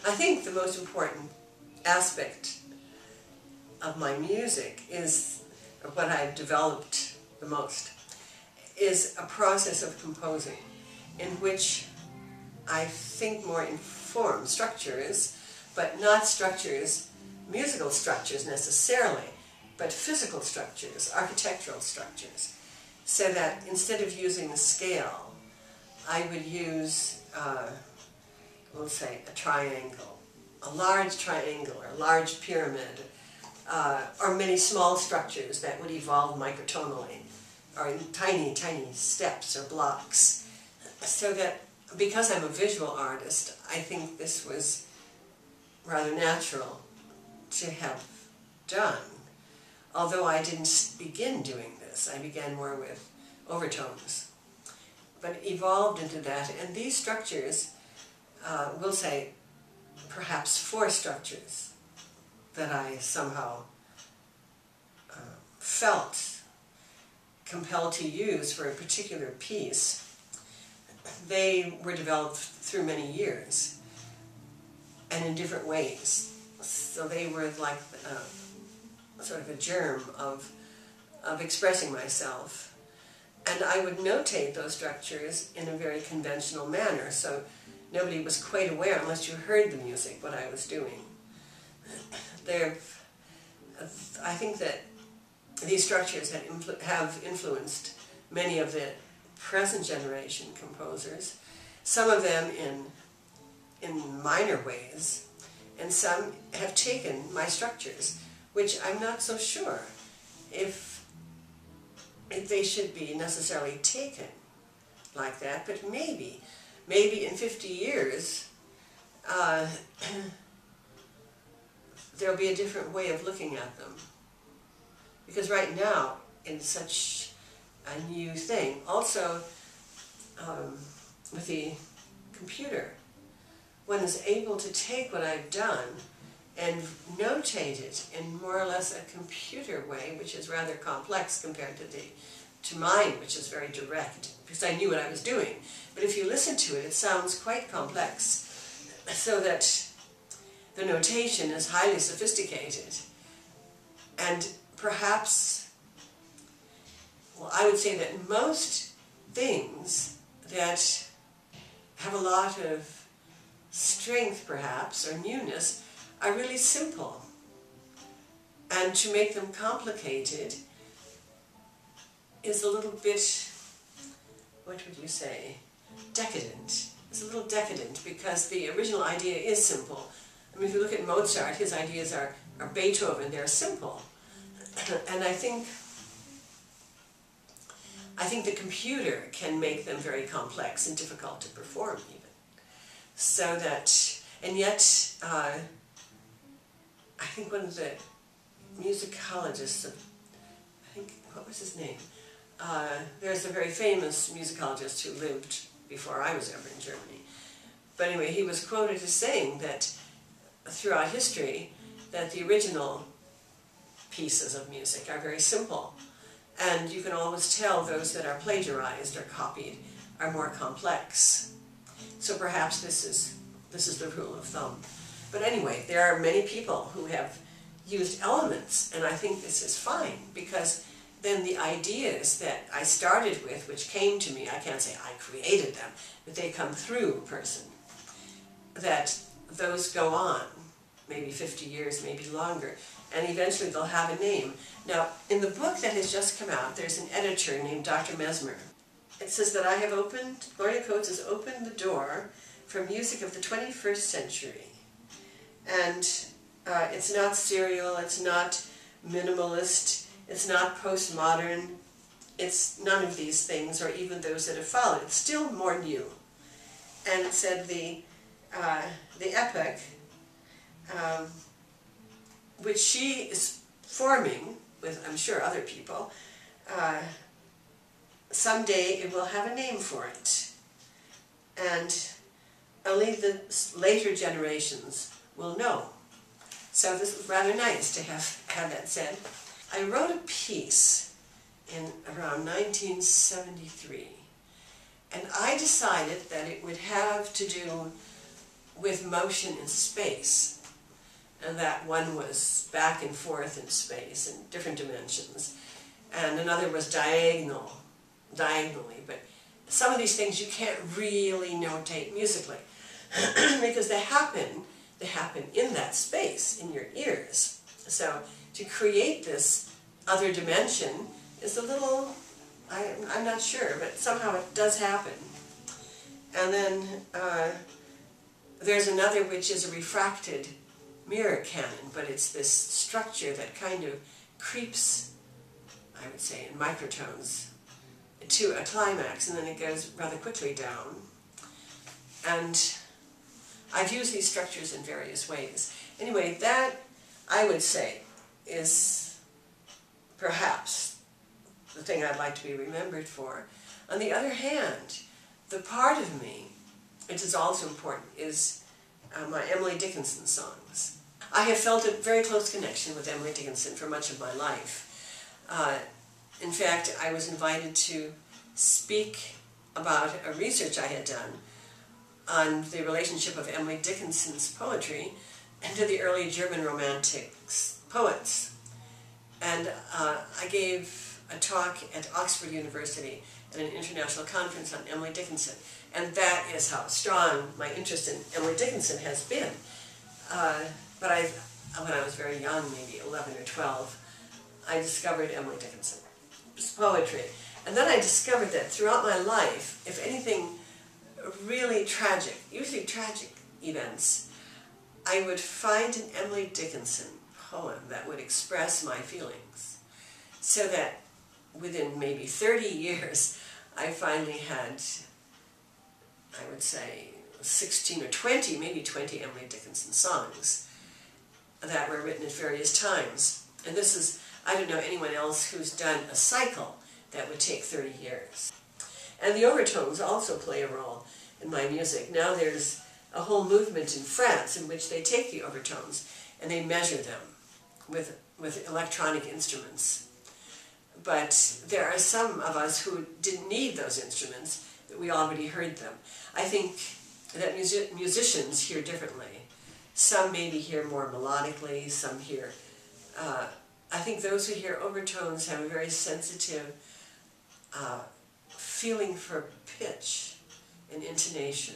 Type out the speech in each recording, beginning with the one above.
I think the most important aspect of my music is, or what I've developed the most, is a process of composing in which I think more in form, structures, but not structures, musical structures necessarily, but physical structures, architectural structures, so that instead of using the scale, I would use, we'll say, a triangle, a large triangle or a large pyramid, or many small structures that would evolve microtonally, or in tiny, tiny steps or blocks. So that, because I'm a visual artist, I think this was rather natural to have done. Although I didn't begin doing this, I began more with overtones, but evolved into that. And these structures, we'll say, perhaps 4 structures that I somehow felt compelled to use for a particular piece. They were developed through many years and in different ways. So they were like sort of a germ of expressing myself. And I would notate those structures in a very conventional manner, so nobody was quite aware, unless you heard the music, what I was doing. I think that these structures have influenced many of the present generation composers, some of them in minor ways, and some have taken my structures, which I'm not so sure if they should be necessarily taken like that, but maybe in 50 years there'll be a different way of looking at them. Because right now, in such a new thing, also with the computer, one is able to take what I've done and notate it in more or less a computer way, which is rather complex compared to mine, which is very direct, because I knew what I was doing. But if you listen to it, it sounds quite complex, so that the notation is highly sophisticated. And perhaps, well, I would say that most things that have a lot of strength, perhaps, or newness, are really simple. And to make them complicated is a little bit, what would you say, decadent. It's a little decadent, because the original idea is simple. I mean, if you look at Mozart, his ideas are Beethoven, they're simple. And I think the computer can make them very complex and difficult to perform even. So that, and yet, I think one of the musicologists, I think, what was his name? There's a very famous musicologist who lived before I was ever in Germany. But anyway, he was quoted as saying that throughout history, that the original pieces of music are very simple. And you can always tell those that are plagiarized or copied are more complex. So perhaps this is the rule of thumb. But anyway, there are many people who have used elements, and I think this is fine, because then the ideas that I started with, which came to me, I can't say I created them, but they come through a person, that those go on, maybe 50 years, maybe longer, and eventually they'll have a name. Now, in the book that has just come out, there's an editor named Dr. Mesmer. It says that Gloria Coates has opened the door for music of the 21st century. And it's not serial, it's not minimalist, it's not postmodern, it's none of these things, or even those that have followed. It's still more new. And it said the epoch, which she is forming with, I'm sure, other people, someday it will have a name for it. And only the later generations will know. So this was rather nice to have that said. I wrote a piece in around 1973, and I decided that it would have to do with motion in space, and that one was back and forth in space in different dimensions, and another was diagonally, but some of these things you can't really notate musically because they happen in that space, in your ears. So to create this other dimension is a little, I'm not sure, but somehow it does happen. And then there's another which is a refracted mirror canon, but it's this structure that kind of creeps, I would say, in microtones to a climax, and then it goes rather quickly down. And I've used these structures in various ways. Anyway, that, I would say, is perhaps the thing I'd like to be remembered for. On the other hand, the part of me, which is also important, is my Emily Dickinson songs. I have felt a very close connection with Emily Dickinson for much of my life. In fact, I was invited to speak about a research I had done on the relationship of Emily Dickinson's poetry and to the early German Romantic poets. And I gave a talk at Oxford University at an international conference on Emily Dickinson. And that is how strong my interest in Emily Dickinson has been. But when I was very young, maybe 11 or 12, I discovered Emily Dickinson's poetry. And then I discovered that throughout my life, if anything really tragic, usually tragic events, I would find an Emily Dickinson poem that would express my feelings. So that within maybe 30 years, I finally had, I would say, 16 or 20, maybe 20 Emily Dickinson songs that were written at various times. And this is, I don't know anyone else who's done a cycle that would take 30 years. And the overtones also play a role in my music. Now there's a whole movement in France in which they take the overtones and they measure them with electronic instruments. But there are some of us who didn't need those instruments, but we already heard them. I think that musicians hear differently. Some maybe hear more melodically, some hear... I think those who hear overtones have a very sensitive feeling for pitch and intonation.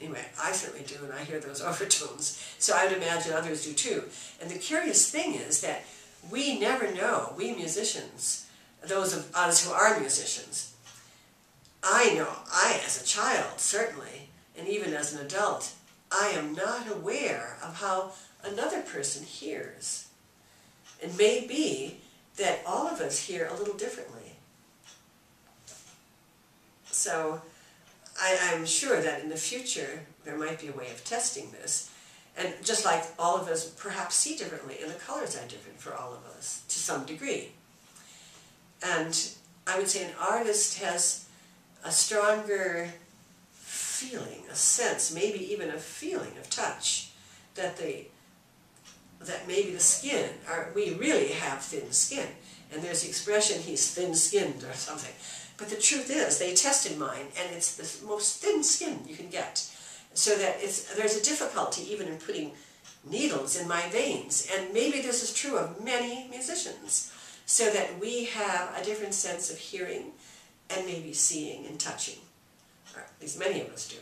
Anyway, I certainly do, and I hear those overtones, so I would imagine others do too. And the curious thing is that we never know, we musicians, those of us who are musicians, I know, as a child certainly, and even as an adult, I am not aware of how another person hears. It may be that all of us hear a little differently. So I'm sure that in the future there might be a way of testing this. And just like all of us perhaps see differently, and the colors are different for all of us to some degree. And I would say an artist has a stronger feeling, a sense, maybe even a feeling of touch, that maybe the skin, we really have thin skin. And there's the expression, he's thin-skinned or something. But the truth is, they tested mine, and it's the most thin skin you can get. So that there's a difficulty even in putting needles in my veins. And maybe this is true of many musicians. So that we have a different sense of hearing and maybe seeing and touching. Or at least many of us do.